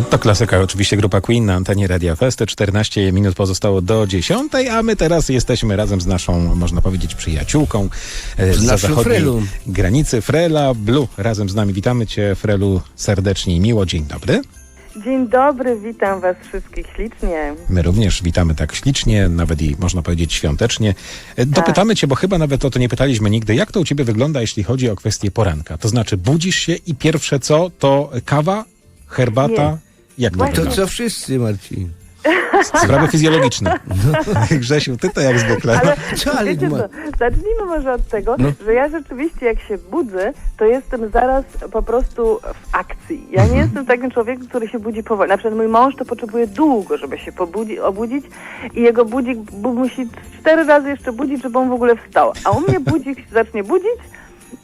To klasyka, oczywiście grupa Queen na antenie Radia Fest. 14 minut pozostało do 10, a my teraz jesteśmy razem z naszą, można powiedzieć, przyjaciółką zza zachodniej Frelu. granicy, Frela Blue. Razem z nami witamy Cię, Frelu, serdecznie i miło. Dzień dobry. Dzień dobry, witam Was wszystkich ślicznie. My również witamy tak ślicznie, nawet i można powiedzieć świątecznie. Dopytamy Cię, bo chyba nawet o to nie pytaliśmy nigdy, jak to u Ciebie wygląda, jeśli chodzi o kwestię poranka? To znaczy budzisz się i pierwsze co, to kawa, herbata? Nie. Jak to Właśnie. To wygląda? co wszyscy, Marcin. Sprawy fizjologiczne. Grzesiu, ty to jak zwykle. Ale Co, ale wiecie ma- co, zacznijmy może od tego, No. że ja rzeczywiście jak się budzę, to jestem zaraz po prostu w akcji. Ja nie jestem takim człowiekiem, który się budzi powoli. Na przykład mój mąż to potrzebuje długo, żeby się obudzić i jego budzik musi 4 razy jeszcze budzić, żeby on w ogóle wstał. A u mnie budzik się zacznie budzić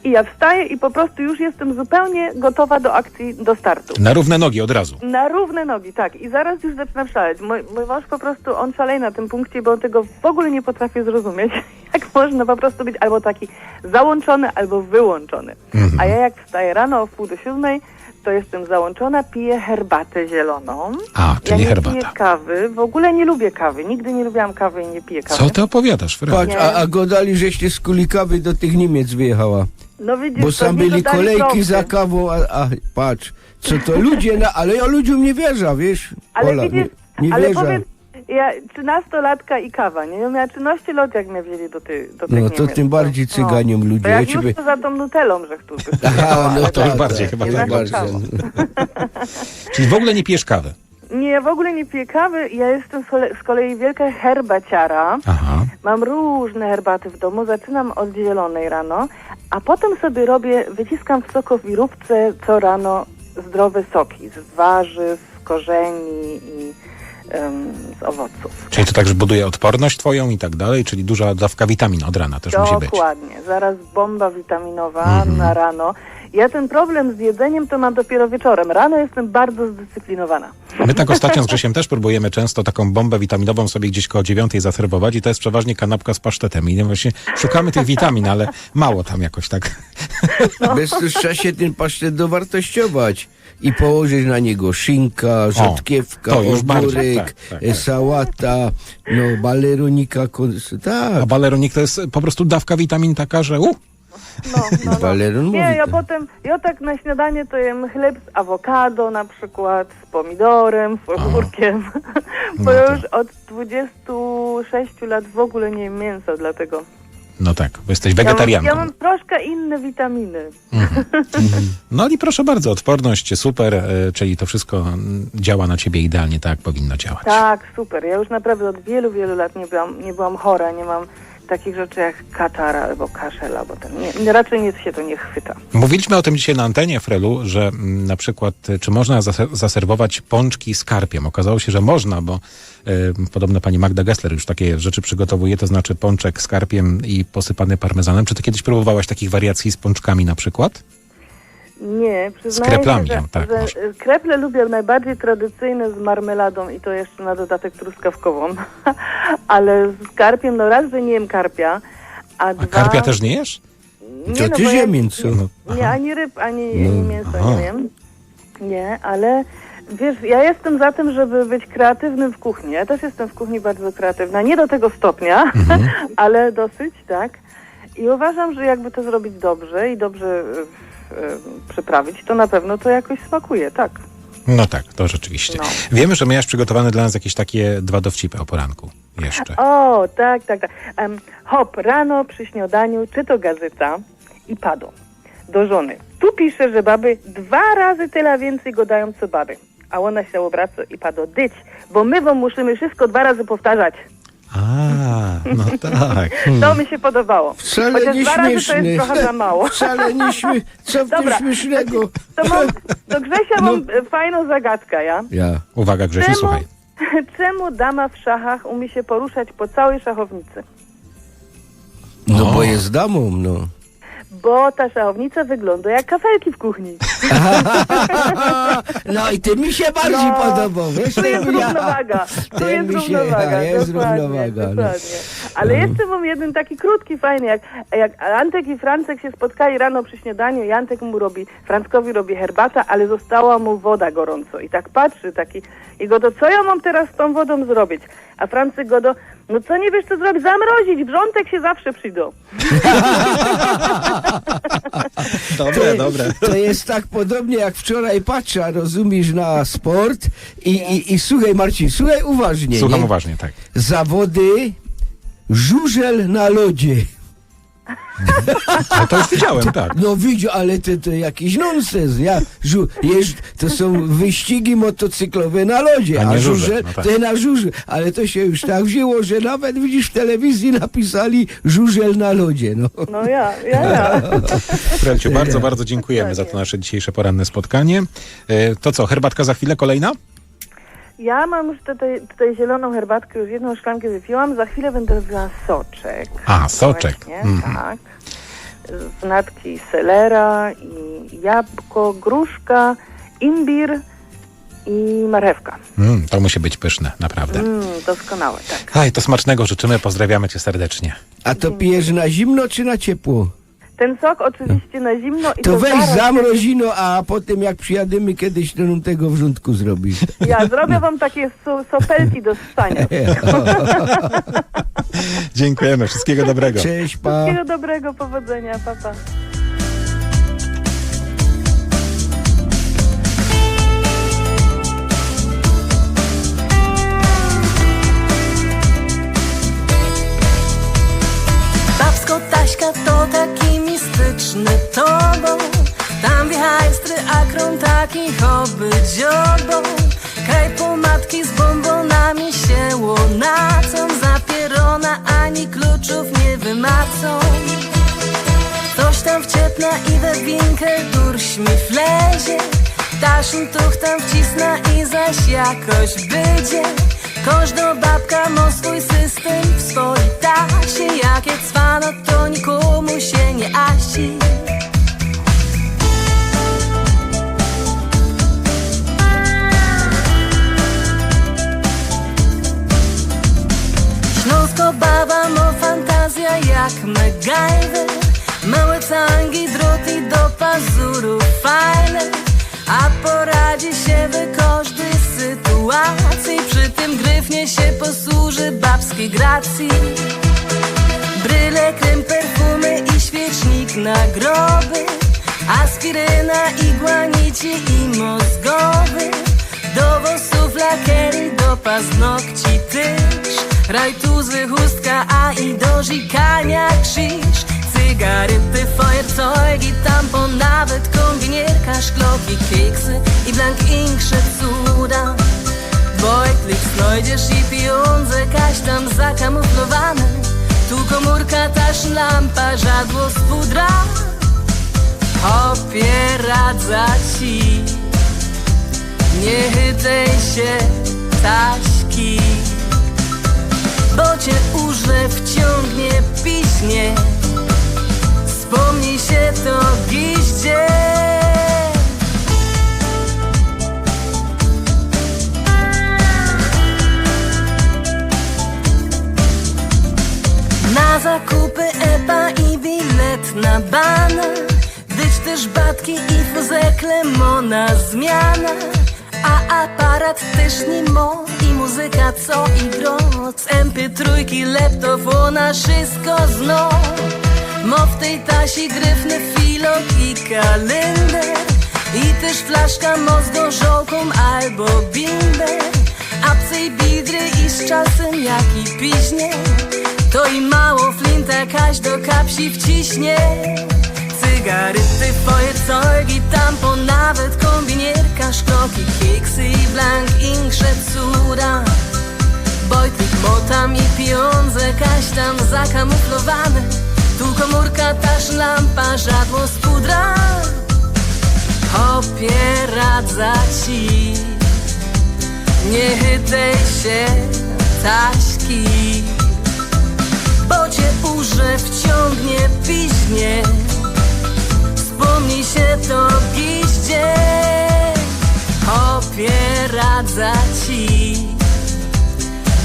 i ja wstaję i po prostu już jestem zupełnie gotowa do akcji, do startu. Na równe nogi od razu. Na równe nogi, tak. I zaraz już zaczynam szaleć. Mój mąż po prostu, on szaleje na tym punkcie, bo on tego w ogóle nie potrafi zrozumieć. Jak można po prostu być albo taki załączony, albo wyłączony. A ja jak wstaję rano o 6:30, to jestem załączona, piję herbatę zieloną. A, czyli ja nie herbata. piję kawy, w ogóle nie lubię kawy. Nigdy nie lubiam kawy i nie piję kawy. Co ty opowiadasz, Frelu? Patrz, a godali, żeście z kulikawy do tych Niemiec wyjechała. No widzisz, Bo to sam nie byli dodali kolejki kropki. za kawą, a patrz, co to ludzie, ale ja ludziom nie wierzę, wiesz? Ale Ola, widzisz, nie ale wierzę. powiem, ja 13-latka i kawa, nie? Ja miała 13 lat, jak mnie wzięli do tych No to Niemiec. tym bardziej cyganiom To ludzie. jak Ja ciebie... już to za tą nutelą, że tu Aha, no to już bardziej, chyba nie tak za tą bardziej. kawą. Czyli w ogóle nie pijesz kawy? Nie, ja w ogóle nie piję kawy, ja jestem z kolei wielka herbaciara. Aha. Mam różne herbaty w domu, zaczynam od zielonej rano, a potem sobie wyciskam w sokowirówce co rano zdrowe soki z warzyw, z korzeni i z owoców. Czyli to także buduje odporność twoją i tak dalej, czyli duża dawka witamin od rana też musi być. Dokładnie, zaraz bomba witaminowa na rano. Ja ten problem z jedzeniem to mam dopiero wieczorem. Rano jestem bardzo zdyscyplinowana. My tak ostatnio z Grzesiem też próbujemy często taką bombę witaminową sobie gdzieś koło 9 zaserwować i to jest przeważnie kanapka z pasztetem. I właśnie szukamy tych witamin, ale mało tam jakoś tak. Bez to trzeba się ten pasztet dowartościować i położyć na niego szynka, rzodkiewka, to już bardziej, ogórek, tak. sałata, no baleronika, tak. A baleronik to jest po prostu dawka witamin taka, że No. Baleron mówi Nie, tak. ja tak na śniadanie to jem chleb z awokado na przykład, z pomidorem, z ogórkiem. Bo No to- już od 26 lat w ogóle nie jem mięsa, dlatego. no tak, bo jesteś wegetarianką. Ja mam troszkę inne witaminy. No i proszę bardzo, odporność super, czyli to wszystko działa na ciebie idealnie tak, jak powinno działać. Tak, super. Ja już naprawdę od wielu, wielu lat nie byłam chora, nie mam takich rzeczy jak katara albo kaszel, albo raczej nic się to nie chwyta. Mówiliśmy o tym dzisiaj na antenie, Frelu, że na przykład, czy można zaserwować pączki z karpiem. Okazało się, że można, bo podobno pani Magda Gessler już takie rzeczy przygotowuje, to znaczy pączek z karpiem i posypany parmezanem. Czy ty kiedyś próbowałaś takich wariacji z pączkami na przykład? Nie, przyznaję kreplami, się, tak, że może. kreple lubię najbardziej tradycyjne z marmeladą i to jeszcze na dodatek truskawkową. Ale z karpiem, no raz, że nie jem karpia, a dwa... Karpia też nie jesz? Nie, To ty bo zje mięso. Nie, ani ryb, ani mięsa aha. nie wiem. Nie, ale wiesz, ja jestem za tym, żeby być kreatywnym w kuchni. Ja też jestem w kuchni bardzo kreatywna. Nie do tego stopnia, ale dosyć, tak. I uważam, że jakby to zrobić dobrze i dobrze przyprawić, to na pewno to jakoś smakuje, tak. No tak, to rzeczywiście. No. Wiemy, że miałeś przygotowane dla nas jakieś takie 2 dowcipy o poranku jeszcze. O, tak. Hop, rano przy śniadaniu, czy to gazeta i padło do żony. Tu pisze, że baby 2 razy tyle więcej go dają, co baby. A ona się obraca i padło, dyć, bo my wam musimy wszystko 2 razy powtarzać. A, no tak. To mi się podobało. Wcale Chociaż nie 2 razy to śmieszny. jest trochę za mało. Wcale nie co w tym Dobra. śmiesznego? To Grzesia mam fajną zagadkę, ja? Ja. Uwaga, Grzesiu, słuchaj. Czemu dama w szachach umie się poruszać po całej szachownicy? No O. bo jest damą, no. Bo ta szachownica wygląda jak kafelki w kuchni. No i ty mi się bardziej podobał, wiesz? Tu jest równowaga. Tu jest równowaga. Jest Dokładnie, równowaga. No. dokładnie. Ale jeszcze mam jeden taki krótki, fajny, jak Antek i Francek się spotkali rano przy śniadaniu i Antek Franckowi robi herbatę, ale została mu woda gorąco. I tak patrzy taki i go to co ja mam teraz z tą wodą zrobić? A Francek go do, no co nie wiesz co zrobić? Zamrozić, wrzątek się zawsze przyjdą. Dobre. To jest tak podobnie jak wczoraj patrzę, rozumiesz, na sport i słuchaj Marcin, słuchaj uważnie. Słucham nie? uważnie, tak. Zawody żużel na lodzie. Ale to już widziałem, tak. No widział, ale to jakiś nonsens. To są wyścigi motocyklowe na lodzie, A nie a żużel, żużel no tak. to na żużel. Ale to się już tak wzięło, że nawet widzisz w telewizji napisali żużel na lodzie. No. No ja. Frelciu, bardzo, bardzo dziękujemy za to nasze dzisiejsze poranne spotkanie. To co, herbatka za chwilę kolejna? Ja mam już tutaj zieloną herbatkę, już jedną szklankę wypiłam, za chwilę będę robiła soczek. A, soczek. Właśnie, Mhm. tak. Z natki selera i jabłko, gruszka, imbir i marchewka. To musi być pyszne, naprawdę. Doskonałe, tak. Aj, to smacznego życzymy, pozdrawiamy cię serdecznie. A to pijesz na zimno czy na ciepło? Ten sok oczywiście na zimno i To weź zaraz- zamrozino, a potem jak przyjadymy kiedyś, to nam tego wrzątku zrobisz. Ja zrobię wam takie sopelki do ssania. Dziękujemy, wszystkiego dobrego. Cześć, pa. Wszystkiego dobrego, powodzenia, papa. Babsko Taśka to taki mistyczny tobą. Tam wichajstry, akron taki hobby dziobą. Kraj pomadki z bombonami się łonacą. Zapierona ani kluczów nie wymacą. Coś tam wciepna i we winkę durś mi flezie. Taszyn tuch tam wcisna i zaś jakoś będzie. Każda babka ma swój system w swojej tasie. Jakie cwano to nikomu się nie asi. Śląsko baba ma fantazja jak MacGyver. Małe cangi, druty do pazurów fajne. A poradzi się w każdej sytuacji. Przy tym gryfnie się posłuży babskiej gracji. Bryle, krem, perfumy i świecznik na groby. Aspiryna, igła, nici i mózgowy. Do włosów lakiery, do paznokci tyż. Rajtuzy, chustka, a i do żikania krzyż. Cygarety, feuerzeugi, tampon, nawet kombinierka, szkloki, keksy i blank inkrze cuda. Wojtlik znajdziesz i pieniądze, kaś tam zakamuflowane. Tu komórka, taż lampa, żadło z pudra. Opieradza ci, nie chytaj się taśki, bo cię urze wciągnie piśnie. Wspomnij się to giździe. Na zakupy epa i bilet na bana. Dyć też batki i fuzekle mona zmiana. A aparat też nie mo i muzyka co i gro. Z MP3, laptopona, wszystko zno. Mo w tej tasi gryfny filok i kalender. I też flaszka mo z gorzołką albo bimber. Apcy i bidry i z czasem jak i piźnie. To i mało flinta kaś do kapsi wciśnie. Cygarety, feuerzeugi, tampon, nawet kombinierka, szkloki, keksy i blank inkrze cuda. Bojtlik, motam i pieniądze, kaś tam zakamuflowane. Tu komórka, taż lampa, żadło z pudra. Opieradza ci, nie chytaj się taśki, bo cię urze wciągnie piźnie. Wspomnij się to dziś dzień, opieradza ci.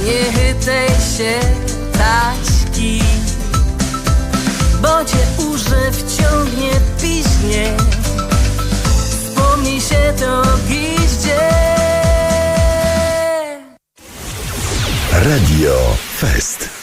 Nie chytaj się taśki, bo cię urze wciągnie piźnie. Wspomnij się to dziś dzień. Radio Fest.